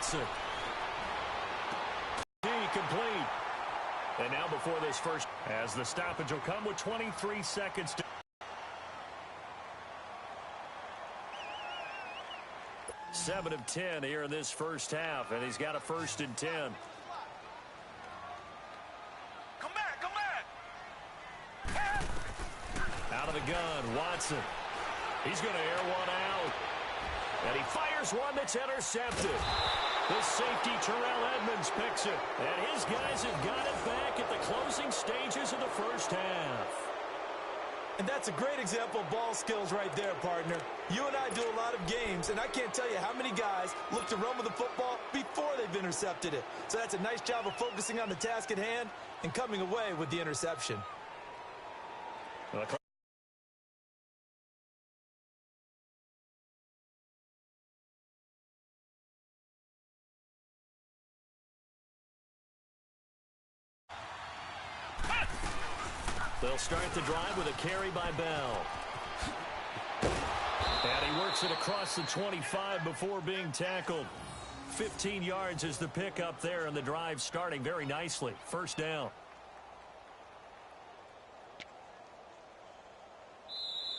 Watson. Complete. And now before this first, as the stoppage will come with 23 seconds to 7 of 10 here in this first half, and he's got a 1st and 10. Come back. Out of the gun, Watson. He's going to air one out. And he fires one that's intercepted. The safety, Terrell Edmonds, picks it. And his guys have got it back at the closing stages of the first half. And that's a great example of ball skills right there, partner. You and I do a lot of games, and I can't tell you how many guys look to run with the football before they've intercepted it. So that's a nice job of focusing on the task at hand and coming away with the interception. They'll start the drive with a carry by Bell. And he works it across the 25 before being tackled. 15 yards is the pickup there, and the drive starting very nicely. 1st down.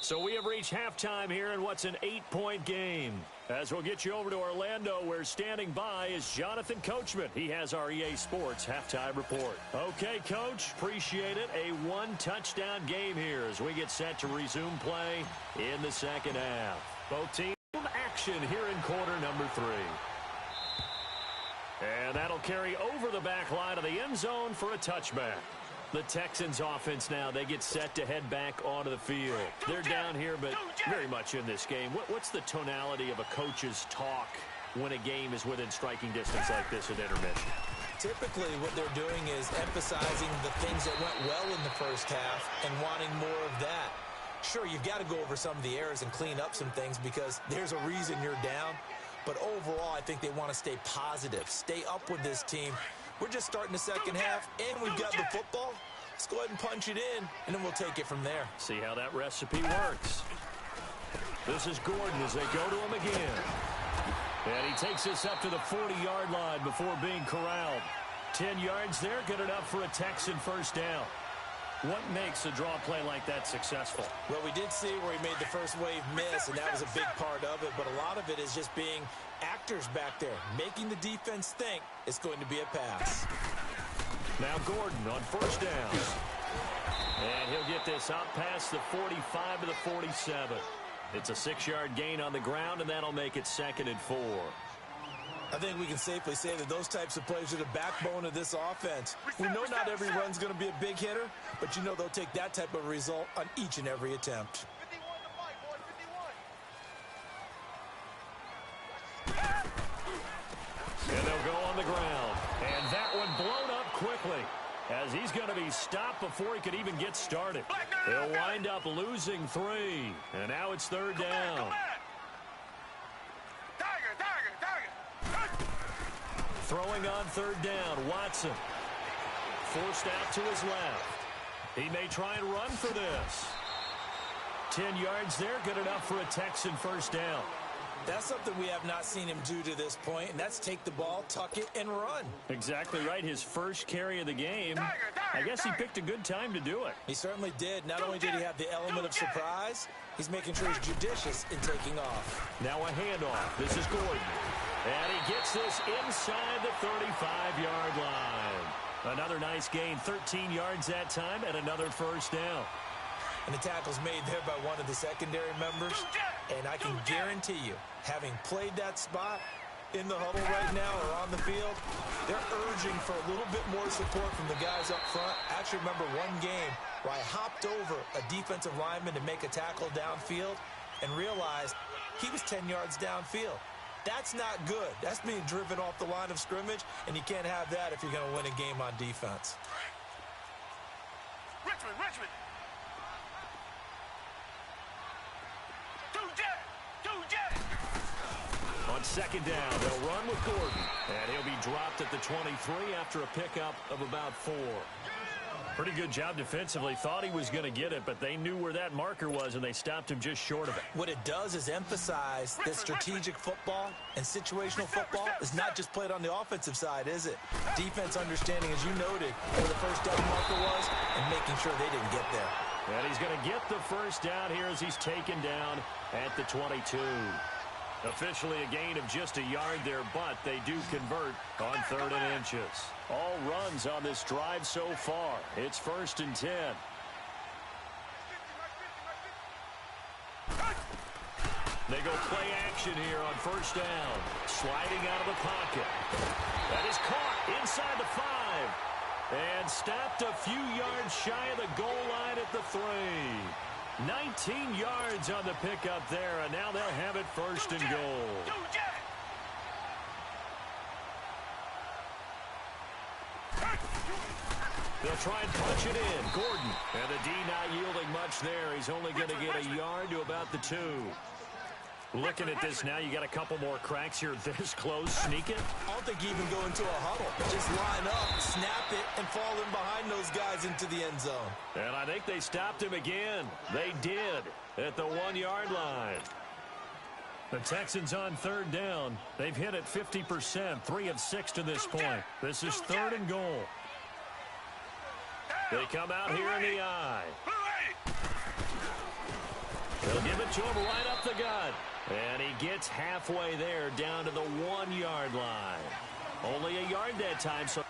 So we have reached halftime here in what's an 8-point game. As we'll get you over to Orlando, where standing by is Jonathan Coachman. He has our EA Sports halftime report. Okay, Coach, appreciate it. A 1-touchdown game here as we get set to resume play in the second half. Both teams action here in quarter number 3. And that'll carry over the back line of the end zone for a touchback. The Texans offense now, they get set to head back onto the field. They're down here, but very much in this game. What's the tonality of a coach's talk when a game is within striking distance like this at intermission? Typically, what they're doing is emphasizing the things that went well in the first half and wanting more of that. Sure, you've got to go over some of the errors and clean up some things because there's a reason you're down. But overall, I think they want to stay positive, stay up with this team. We're just starting the second half, and we've got the football. Let's go ahead and punch it in, and then we'll take it from there. See how that recipe works. This is Gordon as they go to him again. And he takes this up to the 40-yard line before being corralled. 10 yards there, good enough for a Texan 1st down. What makes a draw play like that successful? Well, we did see where he made the first wave miss, and that was a big part of it. But a lot of it is just being actors back there, making the defense think it's going to be a pass. Now Gordon on 1st down. And he'll get this out past the 45 to the 47. It's a 6-yard gain on the ground, and that'll make it 2nd and 4. I think we can safely say that those types of plays are the backbone of this offense. We know not every run's going to be a big hitter, but you know they'll take that type of result on each and every attempt. 51 to fight, boys, 51. And they'll go on the ground. And that one blown up quickly as he's going to be stopped before he could even get started. He'll wind up losing 3. And now it's 3rd down. Throwing on 3rd down, Watson. Forced out to his left. He may try and run for this. 10 yards there, good enough for a Texan 1st down. That's something we have not seen him do to this point, and that's take the ball, tuck it, and run. Exactly right. His first carry of the game. I guess he picked a good time to do it. He certainly did. Not only did he have the element of surprise, he's making sure he's judicious in taking off. Now a handoff. This is Gordon. And he gets this inside the 35-yard line. Another nice gain, 13 yards that time, and another 1st down. And the tackle's made there by one of the secondary members. And I can guarantee you, having played that spot in the huddle right now or on the field, they're urging for a little bit more support from the guys up front. I actually remember one game where I hopped over a defensive lineman to make a tackle downfield and realized he was 10 yards downfield. That's not good. That's being driven off the line of scrimmage, and you can't have that if you're going to win a game on defense. Richmond. On 2nd down, they'll run with Gordon. And he'll be dropped at the 23 after a pickup of about 4. Pretty good job defensively. Thought he was going to get it, but they knew where that marker was, and they stopped him just short of it. What it does is emphasize that strategic football and situational football is not just played on the offensive side, is it? Defense understanding, as you noted, where the first down marker was and making sure they didn't get there. And he's going to get the first down here as he's taken down at the 22. Officially a gain of just a yard there, but they do convert on 3rd and inches. All runs on this drive so far. It's 1st and 10. They go play action here on 1st down. Sliding out of the pocket. That is caught inside the 5. And stopped a few yards shy of the goal line at the 3. 19 yards on the pickup there, and now they'll have it 1st and goal. They'll try and punch it in. Gordon. And the D not yielding much there. He's only going to get a yard to about the 2. Looking at this now, you got a couple more cracks here this close. Sneak it. I don't think you even go into a huddle. Just line up, snap it, and fall in behind those guys into the end zone. And I think they stopped him again. They did at the 1-yard line. The Texans on 3rd down. They've hit it 50%, 3 of 6 to this point. This is 3rd and goal. They come out here in the eye. They'll give it to him right up the gut. And he gets halfway there down to the 1-yard line. Only a yard that time, so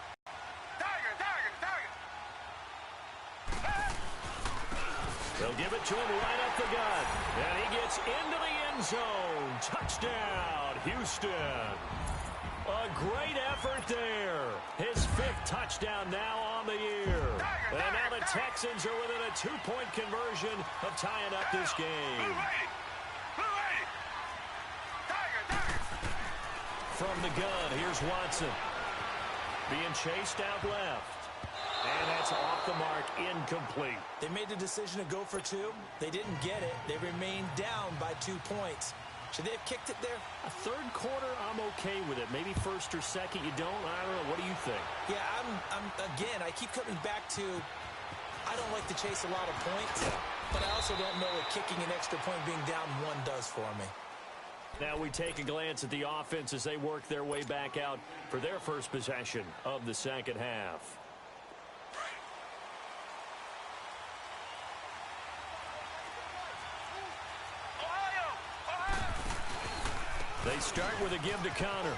they'll give it to him right up the gut. And he gets into the end zone. Touchdown, Houston. A great effort there. His 5th touchdown now on the year. And now the Texans are within a 2-point conversion of tying up this game. From the gun, here's Watson. Being chased out left. And that's off the mark, incomplete. They made the decision to go for 2. They didn't get it. They remained down by 2 points. Should they have kicked it there? A 3rd quarter, I'm okay with it. Maybe 1st or 2nd, you don't. I don't know. What do you think? Yeah, again, I keep coming back to I don't like to chase a lot of points, but I also don't know what kicking an extra point being down 1 does for me. Now we take a glance at the offense as they work their way back out for their first possession of the 2nd half. They start with a give to Connor.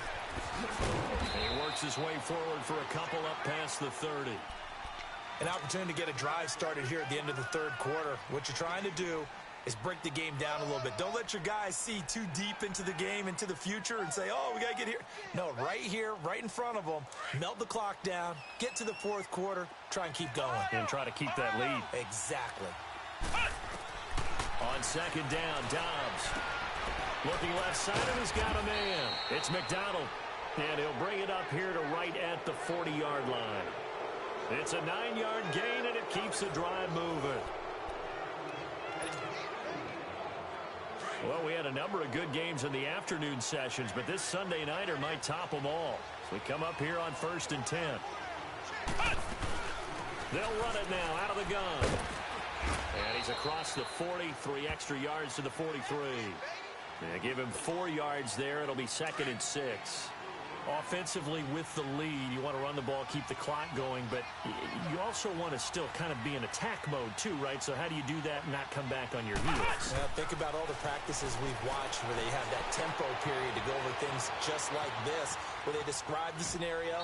And he works his way forward for a couple up past the 30. An opportunity to get a drive started here at the end of the 3rd quarter. What you're trying to do is break the game down a little bit. Don't let your guys see too deep into the game, into the future, and say, oh, we got to get here. No, right here, right in front of them, melt the clock down, get to the 4th quarter, try and keep going. And try to keep that lead. Exactly. On 2nd down, Dobbs. Looking left side, and he's got a man. It's McDonald. And he'll bring it up here to right at the 40-yard line. It's a 9-yard gain, and it keeps the drive moving. Well, we had a number of good games in the afternoon sessions, but this Sunday nighter might top them all. So we come up here on 1st and 10. They'll run it now out of the gun. And he's across the 40, 3 extra yards to the 43. They give him 4 yards there. It'll be 2nd and 6. Offensively with the lead, you want to run the ball, keep the clock going, but you also want to still kind of be in attack mode too, right? So how do you do that and not come back on your heels? Yeah, think about all the practices we've watched where they have that tempo period to go over things just like this, where they describe the scenario,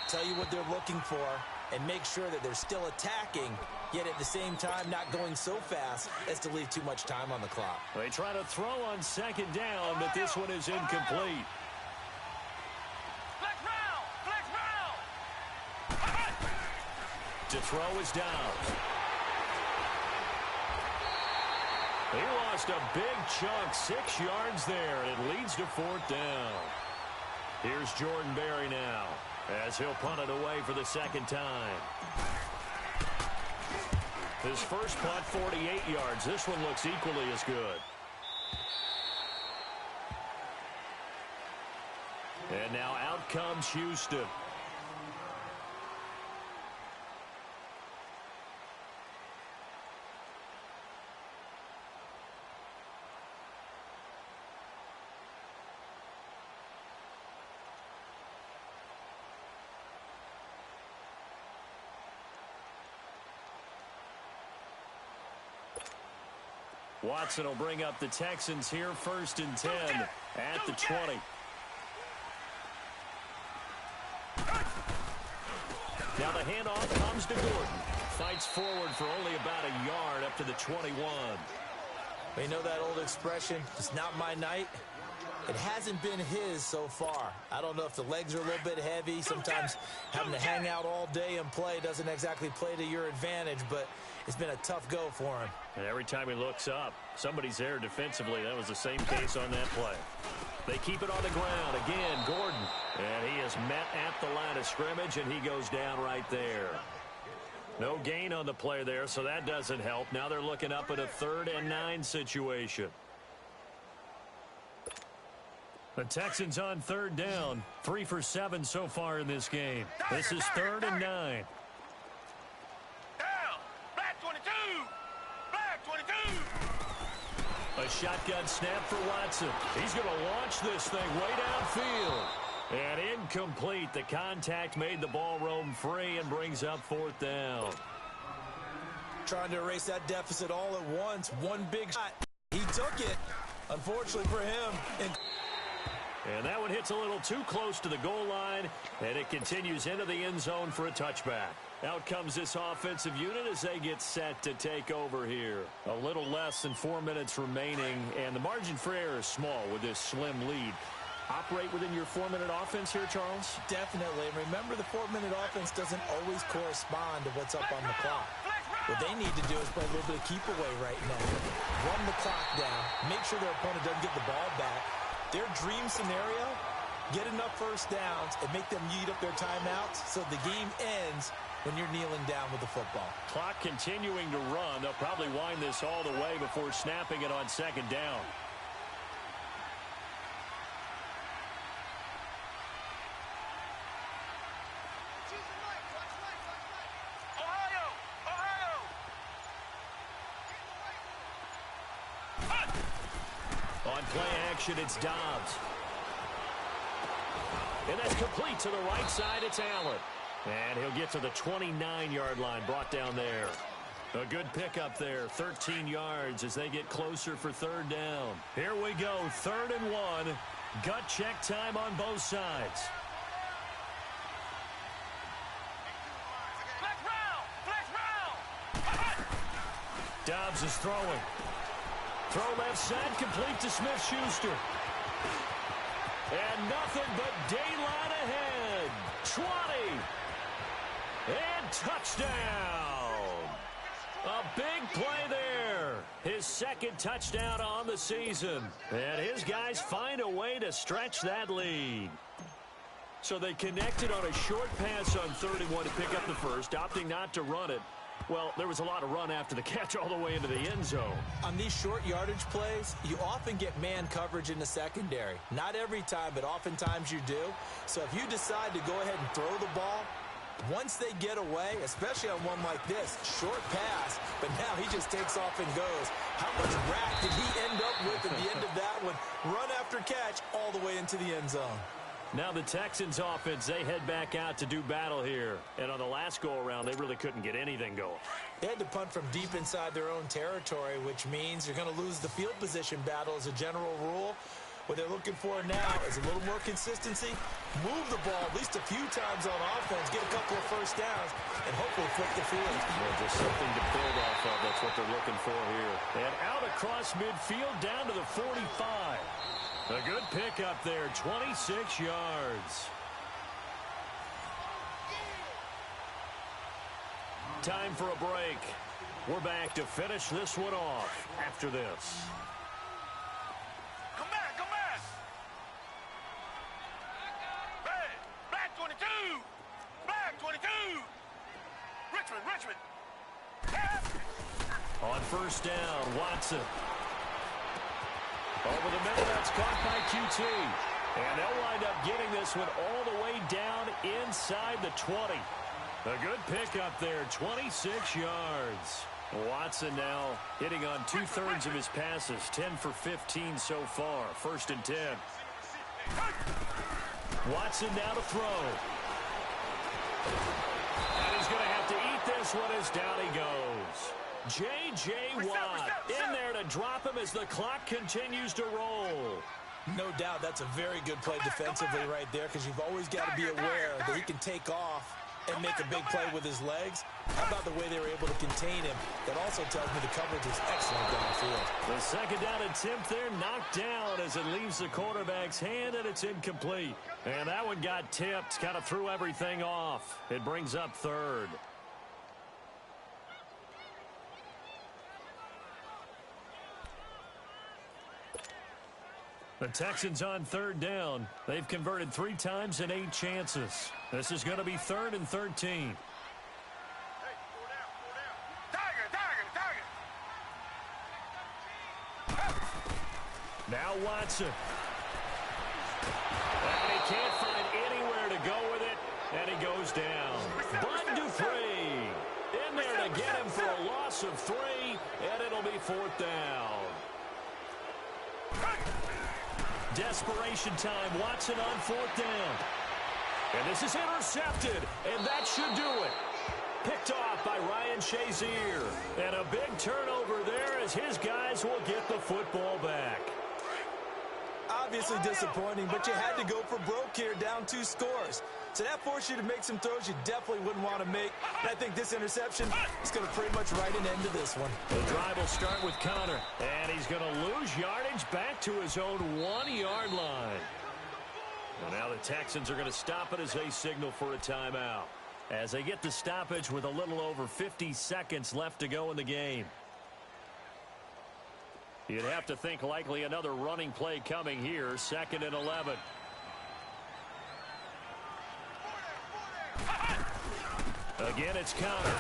tell you what they're looking for, and make sure that they're still attacking, yet at the same time not going so fast as to leave too much time on the clock. They try to throw on 2nd down, but this one is incomplete. To throw is Dobbs. He lost a big chunk, 6 yards there, and it leads to 4th down. Here's Jordan Berry now, as he'll punt it away for the 2nd time. His first punt, 48 yards. This one looks equally as good. And now out comes Houston. Watson will bring up the Texans here, 1st and 10 at the 20. Now the handoff comes to Gordon. Fights forward for only about a yard up to the 21. You know that old expression, it's not my night? It hasn't been his so far. I don't know if the legs are a little bit heavy. Sometimes having to hang out all day and play doesn't exactly play to your advantage, but it's been a tough go for him. And every time he looks up, somebody's there defensively. That was the same case on that play. They keep it on the ground. Again, Gordon. And he is met at the line of scrimmage, and he goes down right there. No gain on the play there, so that doesn't help. Now they're looking up at a 3rd and 9 situation. The Texans on 3rd down. 3 for 7 so far in this game. This is 3rd and 9. Down. Black 22. Black 22. A shotgun snap for Watson. He's going to launch this thing way downfield. And incomplete. The contact made the ball roam free and brings up 4th down. Trying to erase that deficit all at once. One big shot. He took it. Unfortunately for him. And that one hits a little too close to the goal line, and it continues into the end zone for a touchback. Out comes this offensive unit as they get set to take over here. A little less than 4 minutes remaining, and the margin for error is small with this slim lead. Operate within your 4-minute offense here, Charles? Definitely. And remember, the 4-minute offense doesn't always correspond to what's up on the clock. What they need to do is play a little bit of keep away right now. Run the clock down. Make sure their opponent doesn't get the ball back. Their dream scenario, get enough first downs and make them eat up their timeouts so the game ends when you're kneeling down with the football. Clock continuing to run. They'll probably wind this all the way before snapping it on 2nd down. On play action, it's Dobbs. And that's complete to the right side. It's Allen. And he'll get to the 29-yard line, brought down there. A good pickup there, 13 yards as they get closer for 3rd down. Here we go, 3rd and 1. Gut check time on both sides. Dobbs is throwing. Throw left side, complete to Smith-Schuster. And nothing but daylight ahead. 20. And touchdown. A big play there. His 2nd touchdown on the season. And his guys find a way to stretch that lead. So they connected on a short pass on 31 to pick up the first, opting not to run it. Well, there was a lot of run after the catch all the way into the end zone. On these short yardage plays, you often get man coverage in the secondary. Not every time, but oftentimes you do. So if you decide to go ahead and throw the ball, once they get away, especially on one like this, short pass, but now he just takes off and goes. How much rack did he end up with at the end of that one? Run after catch all the way into the end zone. Now the Texans offense, they head back out to do battle here. And on the last go-around, they really couldn't get anything going. They had to punt from deep inside their own territory, which means you're going to lose the field position battle as a general rule. What they're looking for now is a little more consistency, move the ball at least a few times on offense, get a couple of first downs, and hopefully flip the field. Yeah, just something to build off of. That's what they're looking for here. And out across midfield down to the 45. A good pickup there, 26 yards. Time for a break. We're back to finish this one off after this. Come back, come back. Hey, Black 22. Black 22. Richmond. On 1st down, Watson. Over the middle, that's caught by QT. And they'll wind up getting this one all the way down inside the 20. A good pickup there, 26 yards. Watson now hitting on 2/3 of his passes, 10 for 15 so far. 1st and 10. Watson now to throw. And he's going to have to eat this one as down he goes. J.J. Watt in there to drop him as the clock continues to roll. No doubt that's a very good play defensively right there, because you've always got to be aware that he can take off and make a big play with his legs. How about the way they were able to contain him? That also tells me the coverage was excellent downfield. The second down attempt there knocked down as it leaves the quarterback's hand, and it's incomplete. And that one got tipped, kind of threw everything off. It brings up third. The Texans on third down. They've converted 3 times in 8 chances. This is going to be 3rd and 13. Now Watson. And he can't find anywhere to go with it, and he goes down. Bud Dupree in there to get him for a loss of 3, and it'll be 4th down. Desperation time. Watson on 4th down. And this is intercepted, and that should do it. Picked off by Ryan Shazier. And a big turnover there as his guys will get the football back. Obviously disappointing, but you had to go for broke here, down 2 scores. So that forced you to make some throws you definitely wouldn't want to make. And I think this interception is going to pretty much write an end to this one. The drive will start with Connor, and he's going to lose yardage back to his own 1-yard line. And now the Texans are going to stop it as they signal for a timeout, as they get the stoppage with a little over 50 seconds left to go in the game. You'd have to think likely another running play coming here, 2nd and 11. Again, it's Connor.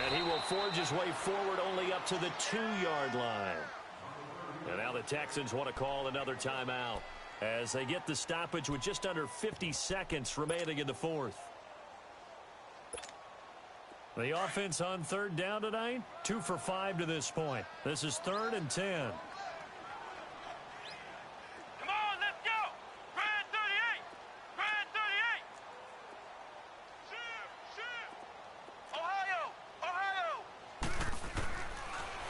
And he will forge his way forward only up to the 2-yard line. And now the Texans want to call another timeout as they get the stoppage with just under 50 seconds remaining in the 4th. The offense on 3rd down tonight, 2 for 5 to this point. This is 3rd and 10. Come on, let's go. Grand 38. Grand 38. Ohio.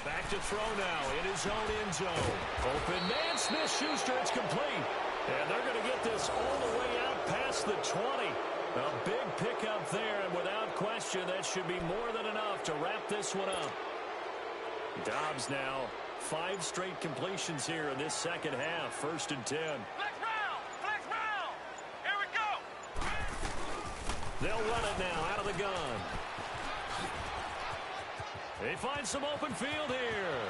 Back to throw now in his own end zone. Open man, Smith-Schuster, it's complete. And they're going to get this all the way out past the 20. A big pickup there, and without question, that should be more than enough to wrap this one up. Dobbs now 5 straight completions here in this second half. 1st and 10. Flex round. Here we go. They'll run it now out of the gun. They find some open field here.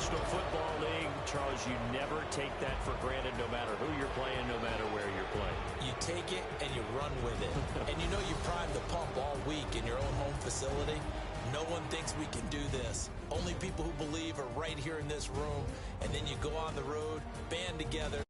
Football League, Charles, you never take that for granted no matter who you're playing, no matter where you're playing. You take it and you run with it. And you know you primed the pump all week in your own home facility. No one thinks we can do this. Only people who believe are right here in this room. And then you go on the road, band together.